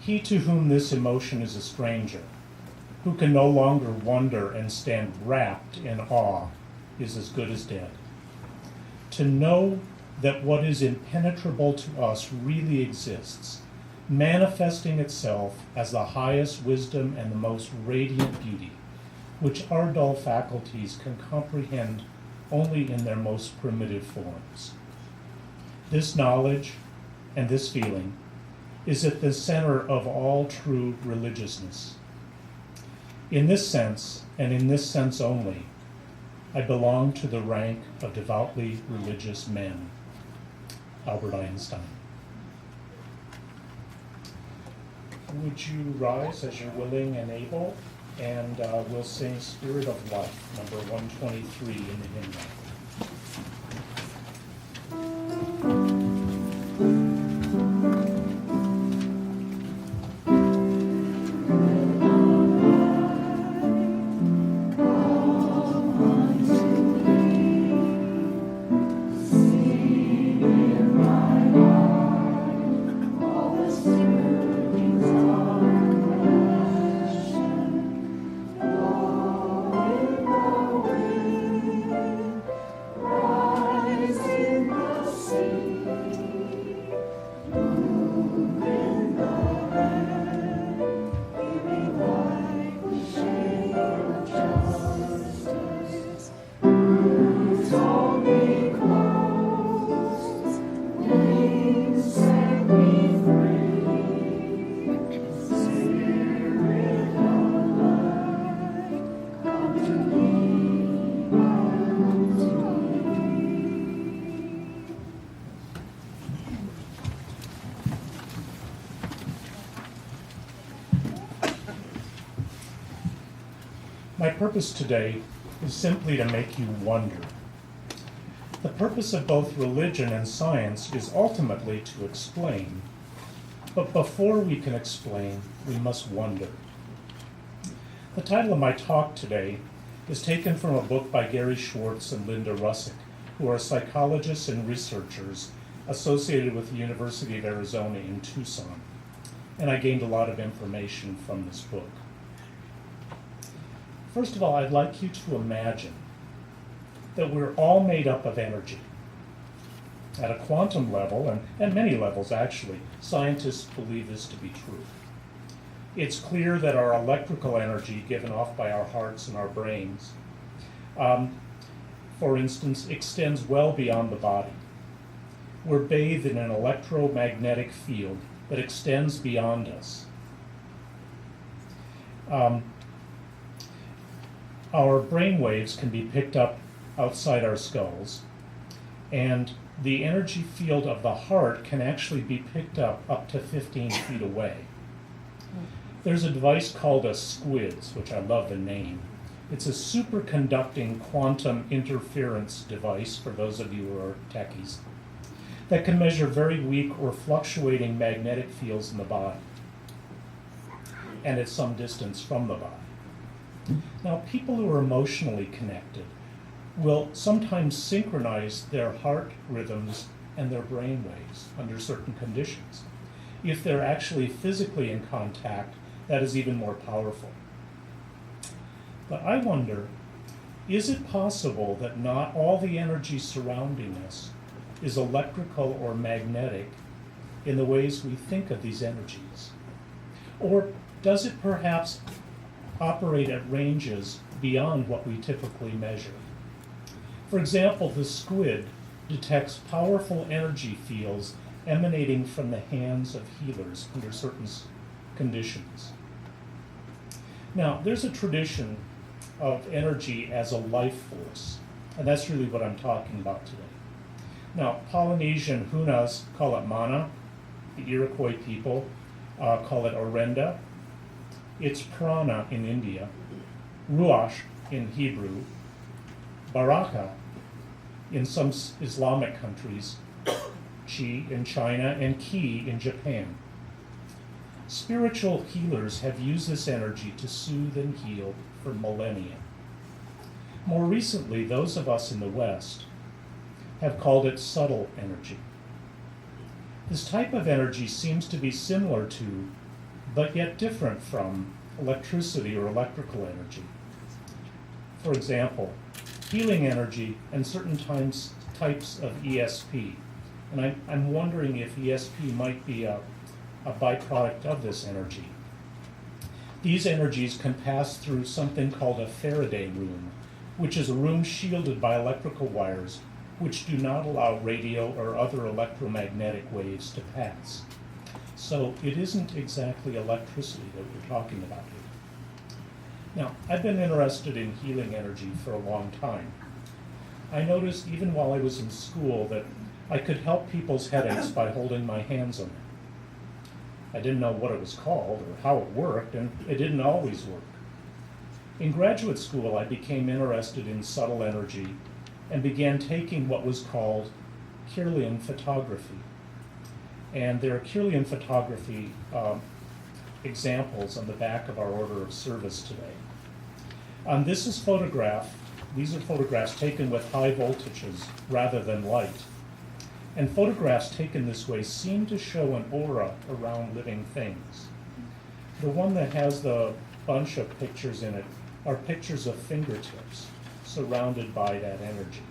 He to whom this emotion is a stranger, who can no longer wonder and stand wrapped in awe, is as good as dead. To know that what is impenetrable to us really exists, manifesting itself as the highest wisdom and the most radiant beauty, which our dull faculties can comprehend only in their most primitive forms. This knowledge and this feeling is at the center of all true religiousness. In this sense, and in this sense only, I belong to the rank of devoutly religious men. Albert Einstein. Would you rise as you're willing and able, and we'll sing Spirit of Life, number 123 in the hymnal. My purpose today is simply to make you wonder. The purpose of both religion and science is ultimately to explain, but before we can explain, we must wonder. The title of my talk today is taken from a book by Gary Schwartz and Linda Russick, who are psychologists and researchers associated with the University of Arizona in Tucson, and I gained a lot of information from this book. First of all, I'd like you to imagine that we're all made up of energy. At a quantum level, and many levels actually, scientists believe this to be true. It's clear that our electrical energy given off by our hearts and our brains, for instance, extends well beyond the body. We're bathed in an electromagnetic field that extends beyond us. Our brain waves can be picked up outside our skulls, and the energy field of the heart can actually be picked up to 15 feet away. There's a device called a SQUIDS, which I love the name. It's a superconducting quantum interference device, for those of you who are techies, that can measure very weak or fluctuating magnetic fields in the body, and at some distance from the body. Now, people who are emotionally connected will sometimes synchronize their heart rhythms and their brain waves under certain conditions. If they're actually physically in contact, that is even more powerful. But I wonder, is it possible that not all the energy surrounding us is electrical or magnetic in the ways we think of these energies? Or does it perhaps operate at ranges beyond what we typically measure? For example, the SQUID detects powerful energy fields emanating from the hands of healers under certain conditions. Now, there's a tradition of energy as a life force, and that's really what I'm talking about today. Now, Polynesian Hunas call it mana, the Iroquois people call it orenda. It's prana in India, ruach in Hebrew, baraka in some Islamic countries, chi in China, and ki in Japan. Spiritual healers have used this energy to soothe and heal for millennia. More recently, those of us in the West have called it subtle energy. This type of energy seems to be similar to but yet different from electricity or electrical energy. For example, healing energy and certain types of ESP. And I'm wondering if ESP might be a byproduct of this energy. These energies can pass through something called a Faraday room, which is a room shielded by electrical wires which do not allow radio or other electromagnetic waves to pass. So it isn't exactly electricity that we're talking about here. Now, I've been interested in healing energy for a long time. I noticed even while I was in school that I could help people's headaches by holding my hands on them. I didn't know what it was called or how it worked, and it didn't always work. In graduate school, I became interested in subtle energy and began taking what was called Kirlian photography. And there are Kirlian photography examples on the back of our order of service today. These are photographs taken with high voltages rather than light. And photographs taken this way seem to show an aura around living things. The one that has the bunch of pictures in it are pictures of fingertips surrounded by that energy.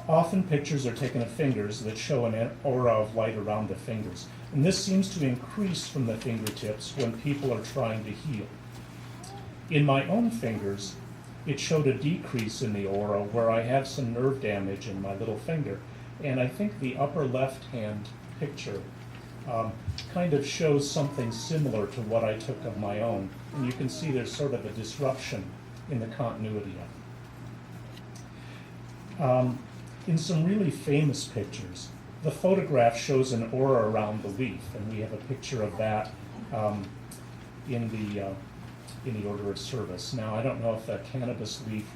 Often pictures are taken of fingers that show an aura of light around the fingers. And this seems to increase from the fingertips when people are trying to heal. In my own fingers, it showed a decrease in the aura where I have some nerve damage in my little finger. And I think the upper left-hand picture kind of shows something similar to what I took of my own. And you can see there's sort of a disruption in the continuity of it. In some really famous pictures, the photograph shows an aura around the leaf, and we have a picture of that in the order of service. Now, I don't know if the cannabis leaf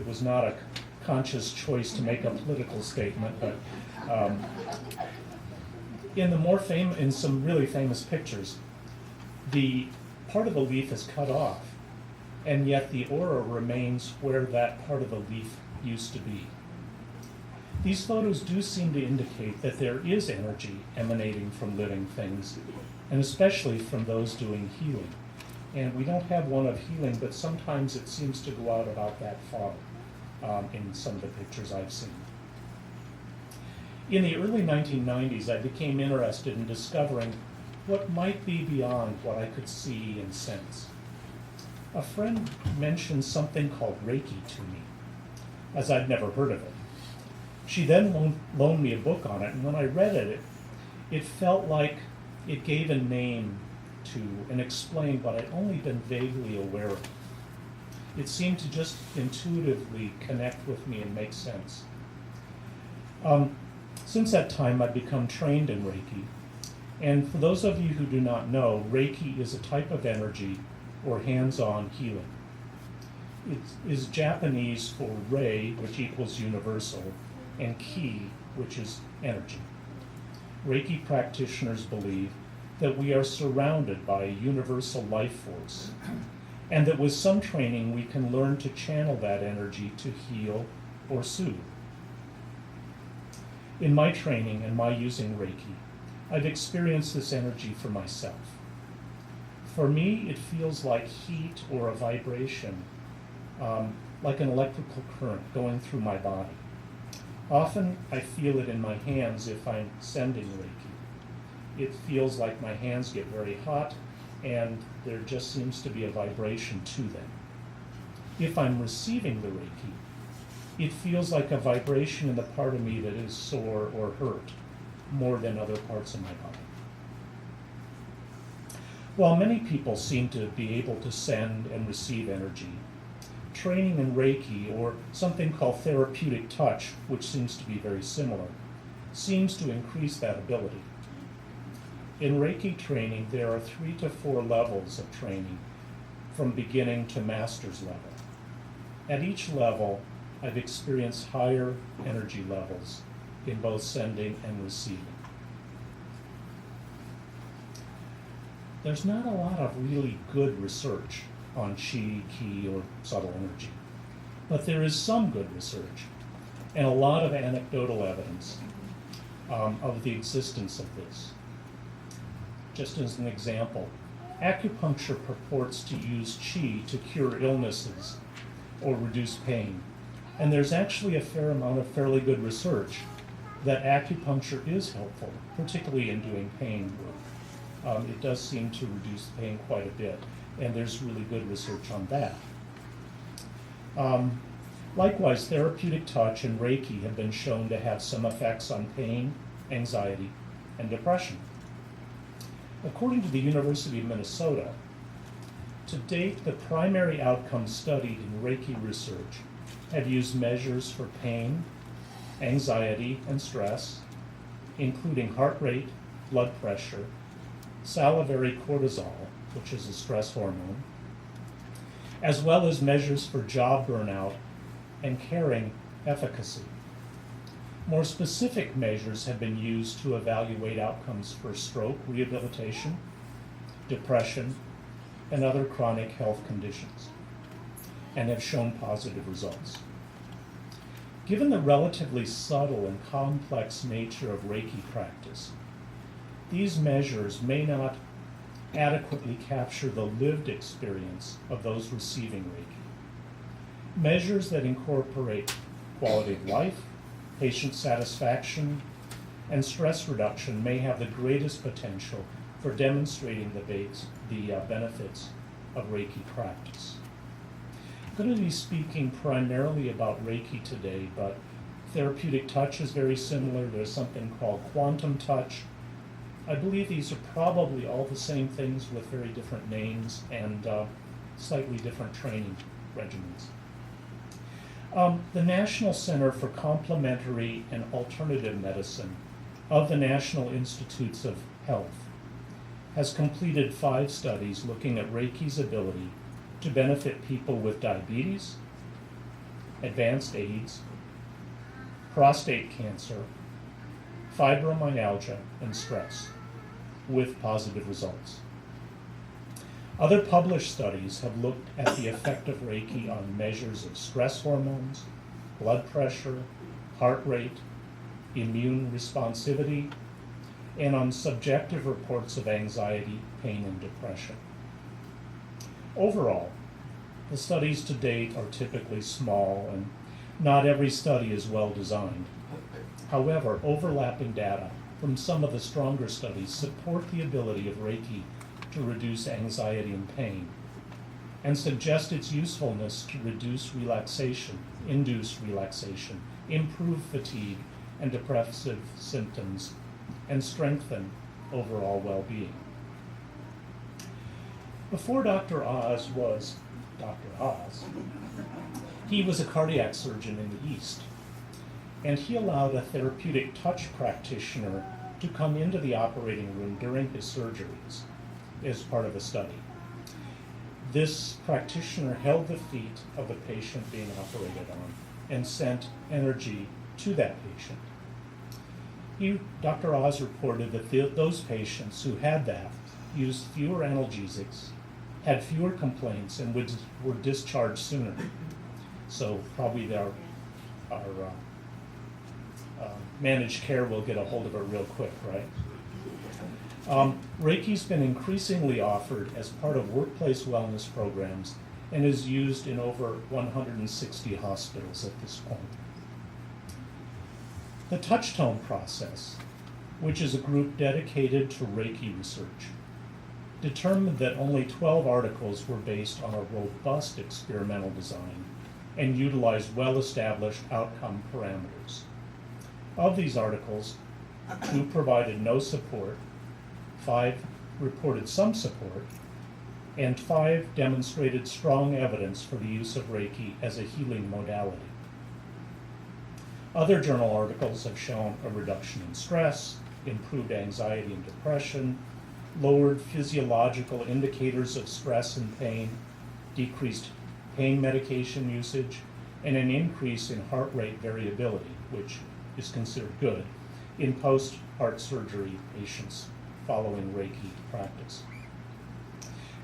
was not a conscious choice to make a political statement, but in some really famous pictures, the part of the leaf is cut off, and yet the aura remains where that part of the leaf used to be. These photos do seem to indicate that there is energy emanating from living things, and especially from those doing healing. And we don't have one of healing, but sometimes it seems to go out about that far in some of the pictures I've seen. In the early 1990s, I became interested in discovering what might be beyond what I could see and sense. A friend mentioned something called Reiki to me, as I'd never heard of it. She then loaned me a book on it, and when I read it, it felt like it gave a name to and explained what I'd only been vaguely aware of. It seemed to just intuitively connect with me and make sense. Since that time, I've become trained in Reiki. And for those of you who do not know, Reiki is a type of energy or hands-on healing. It is Japanese for rei, which equals universal, and ki, which is energy. Reiki practitioners believe that we are surrounded by a universal life force, and that with some training we can learn to channel that energy to heal or soothe. In my training and my using Reiki, I've experienced this energy for myself. For me, it feels like heat or a vibration, like an electrical current going through my body. Often I feel it in my hands if I'm sending Reiki. It feels like my hands get very hot and there just seems to be a vibration to them. If I'm receiving the Reiki, it feels like a vibration in the part of me that is sore or hurt more than other parts of my body. While many people seem to be able to send and receive energy, training in Reiki, or something called therapeutic touch, which seems to be very similar, seems to increase that ability. In Reiki training, there are 3 to 4 levels of training, from beginning to master's level. At each level, I've experienced higher energy levels in both sending and receiving. There's not a lot of really good research on Qi, Ki, or subtle energy, but there is some good research and a lot of anecdotal evidence of the existence of this. just as an example, acupuncture purports to use qi to cure illnesses or reduce pain. And there's actually a fair amount of fairly good research that acupuncture is helpful, particularly in doing pain work. It does seem to reduce pain quite a bit, and there's really good research on that. Likewise, therapeutic touch and Reiki have been shown to have some effects on pain, anxiety, and depression. According to the University of Minnesota, to date, the primary outcomes studied in Reiki research have used measures for pain, anxiety, and stress, including heart rate, blood pressure, salivary cortisol, which is a stress hormone, as well as measures for job burnout and caring efficacy. More specific measures have been used to evaluate outcomes for stroke rehabilitation, depression, and other chronic health conditions, and have shown positive results. Given the relatively subtle and complex nature of Reiki practice, these measures may not adequately capture the lived experience of those receiving Reiki. Measures that incorporate quality of life, patient satisfaction, and stress reduction may have the greatest potential for demonstrating the benefits of Reiki practice. I'm going to be speaking primarily about Reiki today, but therapeutic touch is very similar. There's something called quantum touch. I believe these are probably all the same things with very different names and slightly different training regimens. The National Center for Complementary and Alternative Medicine of the National Institutes of Health has completed 5 studies looking at Reiki's ability to benefit people with diabetes, advanced AIDS, prostate cancer, fibromyalgia, and stress, with positive results. Other published studies have looked at the effect of Reiki on measures of stress hormones, blood pressure, heart rate, immune responsivity, and on subjective reports of anxiety, pain, and depression. Overall, the studies to date are typically small, and not every study is well designed. However, overlapping data from some of the stronger studies support the ability of Reiki to reduce anxiety and pain, and suggest its usefulness to induce relaxation, improve fatigue and depressive symptoms, and strengthen overall well-being. Before Dr. Oz was Dr. Oz, he was a cardiac surgeon in the East, and he allowed a therapeutic touch practitioner to come into the operating room during his surgeries as part of a study. This practitioner held the feet of the patient being operated on and sent energy to that patient. Dr. Oz reported that those patients who had that used fewer analgesics, had fewer complaints, and were discharged sooner. So probably our managed care will get a hold of it real quick, right? Reiki's been increasingly offered as part of workplace wellness programs and is used in over 160 hospitals at this point. The Touchtone Process, which is a group dedicated to Reiki research, determined that only 12 articles were based on a robust experimental design and utilized well-established outcome parameters. Of these articles, 2 provided no support, 5 reported some support, and 5 demonstrated strong evidence for the use of Reiki as a healing modality. Other journal articles have shown a reduction in stress, improved anxiety and depression, lowered physiological indicators of stress and pain, decreased pain medication usage, and an increase in heart rate variability, which is considered good, in post-heart surgery patients following Reiki practice.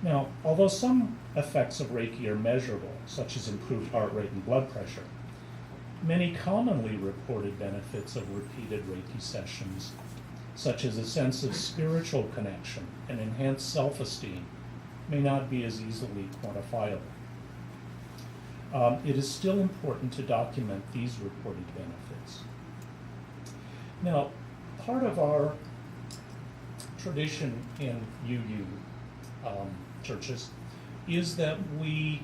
Now, although some effects of Reiki are measurable, such as improved heart rate and blood pressure, many commonly reported benefits of repeated Reiki sessions such as a sense of spiritual connection and enhanced self-esteem, may not be as easily quantifiable. It is still important to document these reported benefits. Now, part of our tradition in UU churches is that we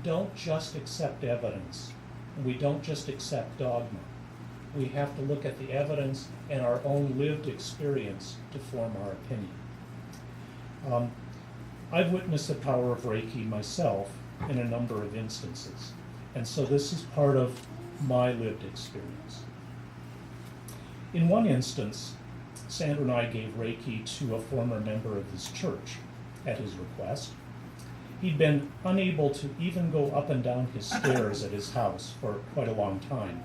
don't just accept evidence. We don't just accept dogma. We have to look at the evidence and our own lived experience to form our opinion. I've witnessed the power of Reiki myself in a number of instances, and so this is part of my lived experience. In one instance, Sandra and I gave Reiki to a former member of this church at his request. He'd been unable to even go up and down his stairs at his house for quite a long time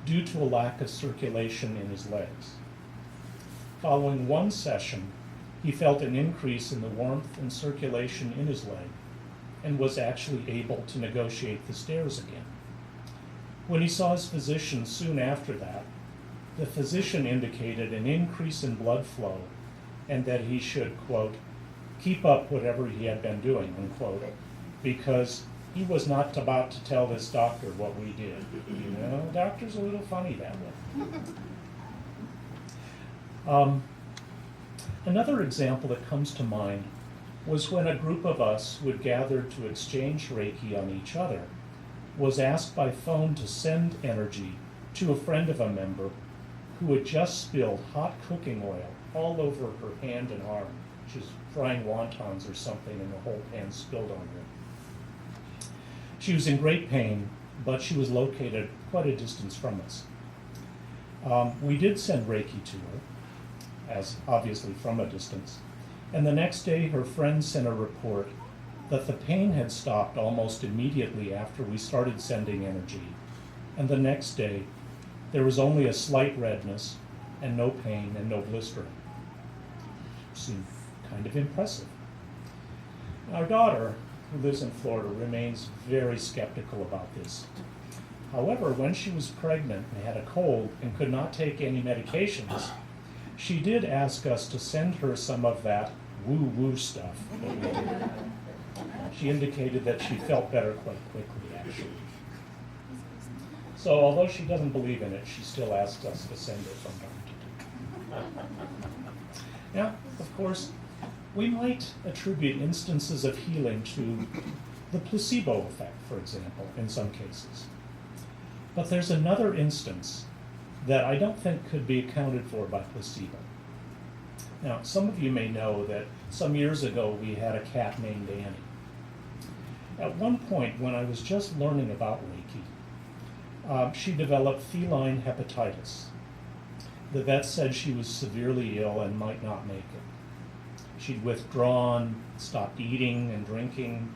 due to a lack of circulation in his legs. Following one session, he felt an increase in the warmth and circulation in his leg and was actually able to negotiate the stairs again. When he saw his physician soon after that, the physician indicated an increase in blood flow and that he should, quote, keep up whatever he had been doing, unquote, because he was not about to tell this doctor what we did. You know, the doctor's a little funny that way. Another example that comes to mind was when a group of us who had gathered to exchange Reiki on each other was asked by phone to send energy to a friend of a member who had just spilled hot cooking oil all over her hand and arm. She was frying wontons or something and the whole pan spilled on her. She was in great pain, but she was located quite a distance from us. We did send Reiki to her, as obviously from a distance, and the next day her friend sent a report that the pain had stopped almost immediately after we started sending energy, and the next day there was only a slight redness and no pain and no blistering. Seemed kind of impressive. Our daughter, who lives in Florida, remains very skeptical about this. However, when she was pregnant and had a cold and could not take any medications, she did ask us to send her some of that woo-woo stuff that we did. She indicated that she felt better quite quickly, actually. So although she doesn't believe in it, she still asks us to send it from time to time. Now, of course, we might attribute instances of healing to the placebo effect, for example, in some cases. But there's another instance that I don't think could be accounted for by placebo. Now, some of you may know that some years ago we had a cat named Annie. At one point, when I was just learning about Reiki, she developed feline hepatitis. The vet said she was severely ill and might not make it. She'd withdrawn, stopped eating and drinking,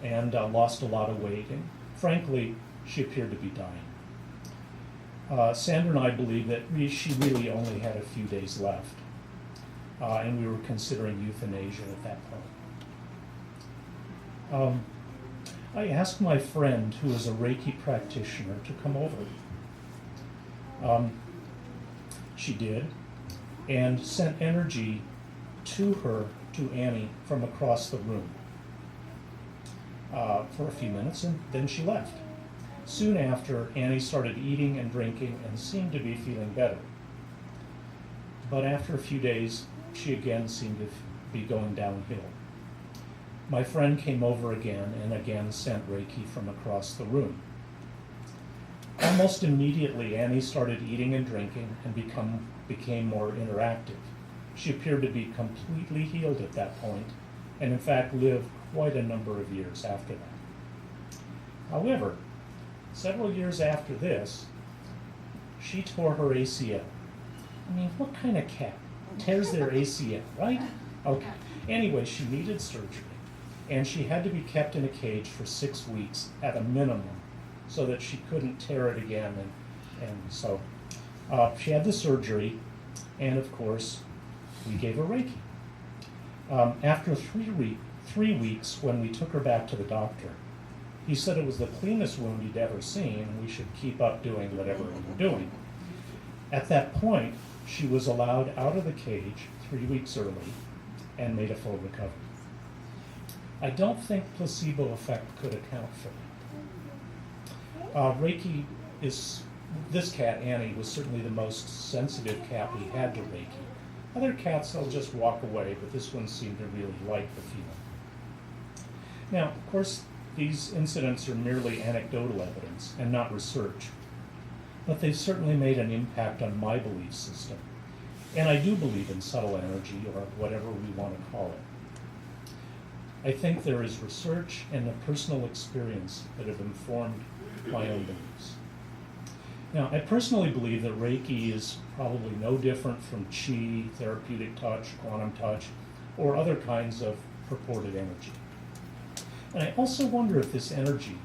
and lost a lot of weight, and frankly, she appeared to be dying. Sandra and I believe that she really only had a few days left, and we were considering euthanasia at that point. I asked my friend, who is a Reiki practitioner, to come over. She did, and sent energy to her, to Annie, from across the room for a few minutes, and then she left. Soon after, Annie started eating and drinking and seemed to be feeling better. But after a few days, she again seemed to be going downhill. My friend came over again and again sent Reiki from across the room. Almost immediately, Annie started eating and drinking and became more interactive. She appeared to be completely healed at that point, and in fact lived quite a number of years after that. However, several years after this, she tore her ACL. I mean, what kind of cat tears their ACL, right? Okay. Anyway, she needed surgery, and she had to be kept in a cage for 6 weeks at a minimum so that she couldn't tear it again. And so she had the surgery, and of course, we gave her Reiki. After 3 weeks, when we took her back to the doctor, he said it was the cleanest wound he'd ever seen, and we should keep up doing whatever we were doing. At that point, She was allowed out of the cage 3 weeks early and made a full recovery. I don't think placebo effect could account for that. Reiki is, this cat, Annie, was certainly the most sensitive cat we had to Reiki. Other cats, they'll just walk away, but this one seemed to really like the feeling. Now, of course, these incidents are merely anecdotal evidence and not research, but they've certainly made an impact on my belief system. And I do believe in subtle energy, or whatever we want to call it. I think there is research and a personal experience that have informed my own beliefs. Now, I personally believe that Reiki is probably no different from Qi, therapeutic touch, quantum touch, or other kinds of purported energy. And I also wonder if this energy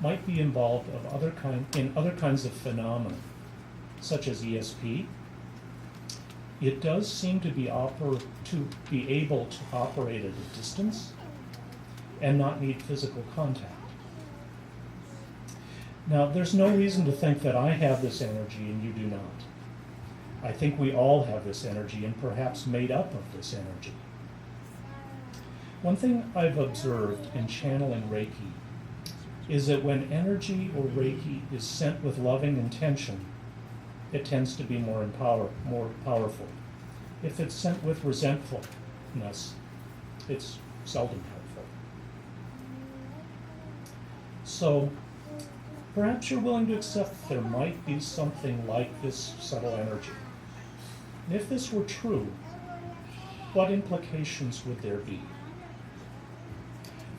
might be involved in other kinds of phenomena, such as ESP. It does seem to be able to operate at a distance and not need physical contact. Now, there's no reason to think that I have this energy and you do not. I think we all have this energy and perhaps made up of this energy. One thing I've observed in channeling Reiki is that when energy or Reiki is sent with loving intention, it tends to be more powerful. If it's sent with resentfulness, it's seldom helpful. So, perhaps you're willing to accept there might be something like this subtle energy. And if this were true, what implications would there be?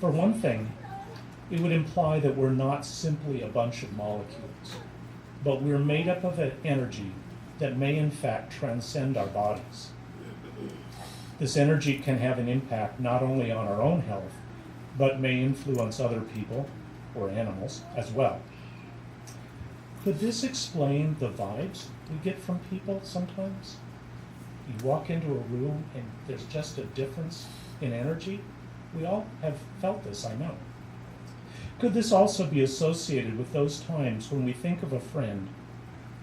For one thing, it would imply that we're not simply a bunch of molecules, but we're made up of an energy that may in fact transcend our bodies. This energy can have an impact not only on our own health, but may influence other people or animals as well. Could this explain the vibes we get from people sometimes? You walk into a room and there's just a difference in energy. We all have felt this, I know. Could this also be associated with those times when we think of a friend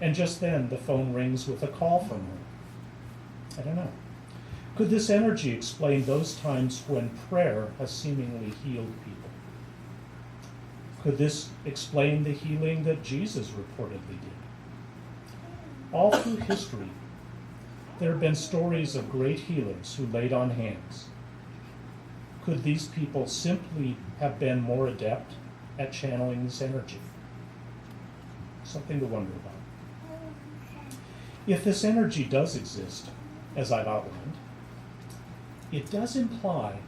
and just then the phone rings with a call from her? I don't know. Could this energy explain those times when prayer has seemingly healed people? Could this explain the healing that Jesus reportedly did? All through history, there have been stories of great healers who laid on hands. Could these people simply have been more adept at channeling this energy? Something to wonder about. If this energy does exist, as I've outlined, it does imply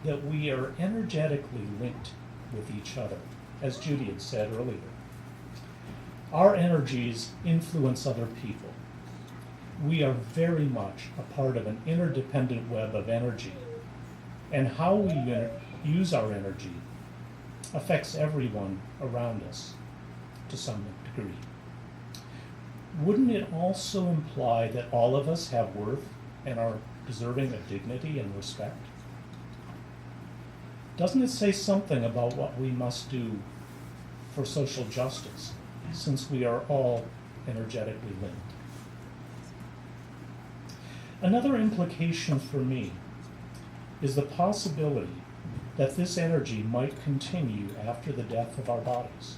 that we are energetically linked with each other, as Judy had said earlier. Our energies influence other people. We are very much a part of an interdependent web of energy, and how we use our energy affects everyone around us to some degree. Wouldn't it also imply that all of us have worth and are deserving of dignity and respect? Doesn't it say something about what we must do for social justice, since we are all energetically linked? Another implication for me is the possibility that this energy might continue after the death of our bodies.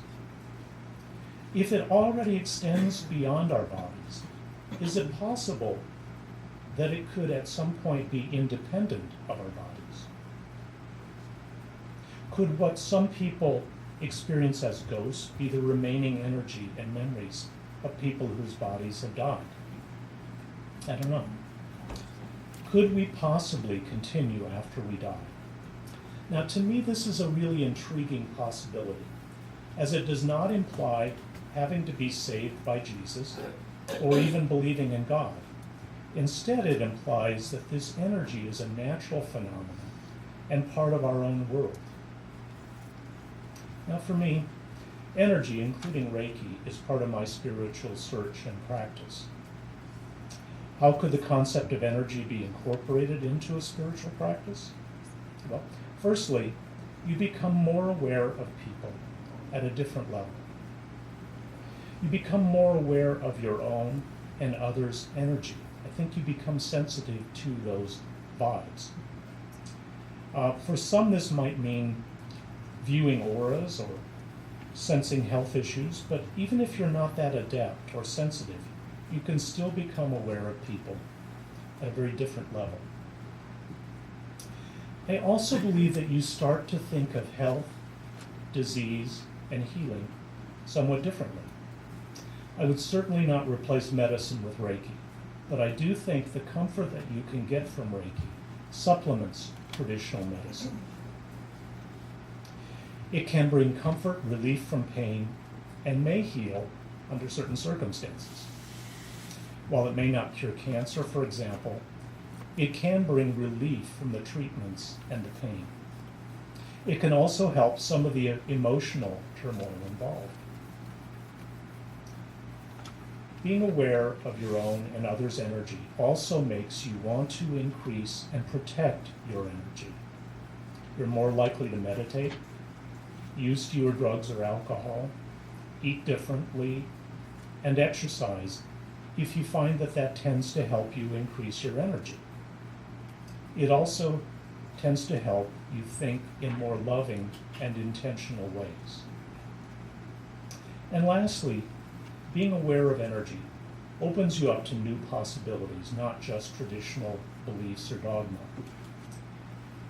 If it already extends beyond our bodies, is it possible that it could at some point be independent of our bodies? Could what some people experience as ghosts be the remaining energy and memories of people whose bodies have died? I don't know. Could we possibly continue after we die? Now, to me, this is a really intriguing possibility, as it does not imply having to be saved by Jesus or even believing in God. Instead, it implies that this energy is a natural phenomenon and part of our own world. Now, for me, energy, including Reiki, is part of my spiritual search and practice. How could the concept of energy be incorporated into a spiritual practice? Well, firstly, you become more aware of people at a different level. You become more aware of your own and others' energy I think you become sensitive to those vibes. For some, this might mean viewing auras or sensing health issues, but even if you're not that adept or sensitive, you can still become aware of people at a very different level. I also believe that you start to think of health, disease, and healing somewhat differently. I would certainly not replace medicine with Reiki, but I do think the comfort that you can get from Reiki supplements traditional medicine. It can bring comfort, relief from pain, and may heal under certain circumstances. While it may not cure cancer, for example, it can bring relief from the treatments and the pain. It can also help some of the emotional turmoil involved. Being aware of your own and others' energy also makes you want to increase and protect your energy. You're more likely to meditate, use fewer drugs or alcohol, eat differently, and exercise if you find that that tends to help you increase your energy. It also tends to help you think in more loving and intentional ways. And lastly, being aware of energy opens you up to new possibilities, not just traditional beliefs or dogma.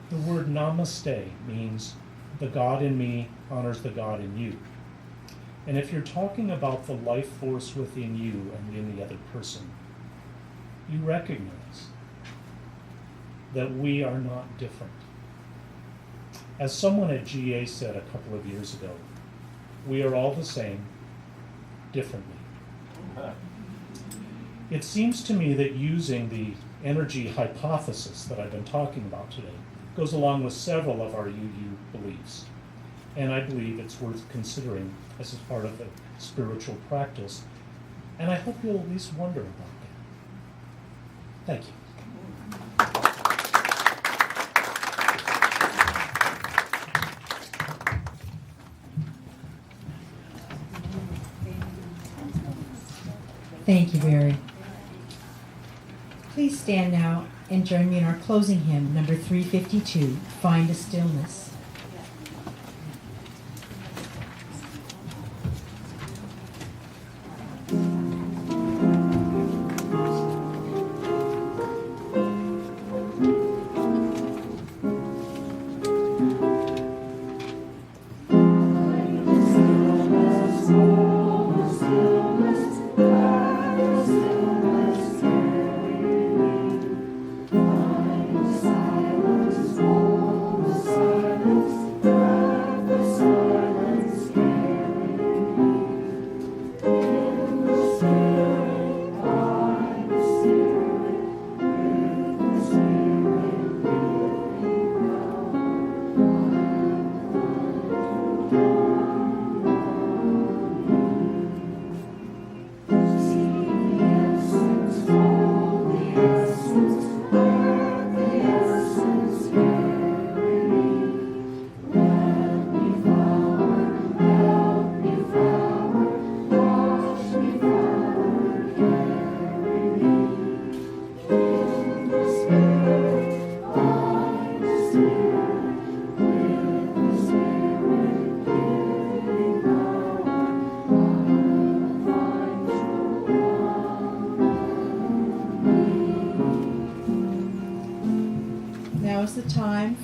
The word namaste means the God in me honors the God in you. And if you're talking about the life force within you and in the other person, you recognize that we are not different. As someone at GA said a couple of years ago, we are all the same, differently. It seems to me that using the energy hypothesis that I've been talking about today goes along with several of our UU beliefs. And I believe it's worth considering as a part of the spiritual practice. And I hope you'll at least wonder about that. Thank you. Thank you, Barry. Please stand now and join me in our closing hymn, number 352, Find a Stillness.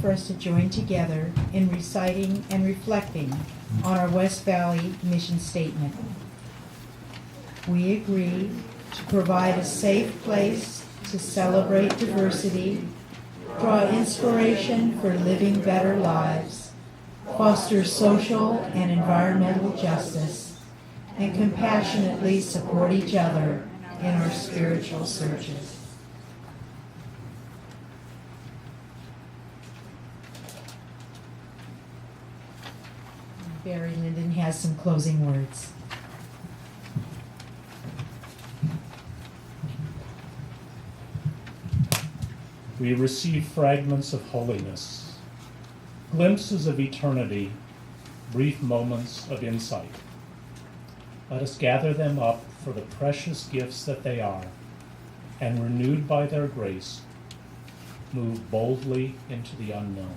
For us to join together in reciting and reflecting on our West Valley mission statement. We agree to provide a safe place to celebrate diversity, draw inspiration for living better lives, foster social and environmental justice, and compassionately support each other in our spiritual searches. Barry Linden has some closing words. We receive fragments of holiness, glimpses of eternity, brief moments of insight. Let us gather them up for the precious gifts that they are and renewed by their grace, move boldly into the unknown.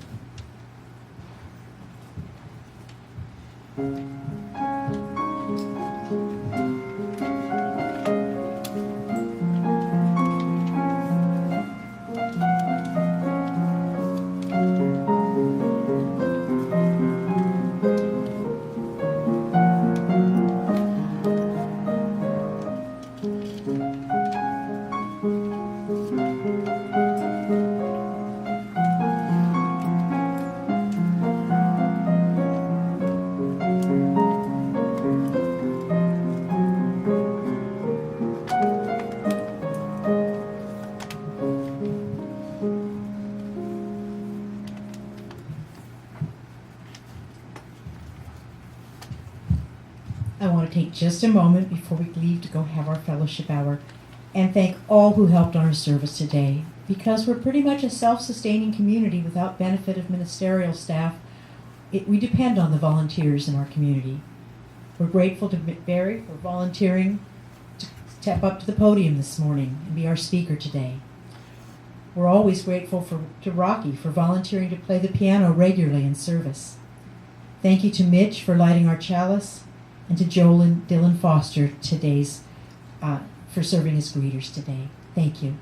I want to take just a moment before we leave to go have our fellowship hour and thank all who helped on our service today. Because we're pretty much a self-sustaining community without benefit of ministerial staff, we depend on the volunteers in our community. We're grateful to Barry for volunteering to step up to the podium this morning and be our speaker today. We're always grateful to Rocky for volunteering to play the piano regularly in service. Thank you to Mitch for lighting our chalice, and to Joel and Dylan Foster for serving as greeters today. Thank you.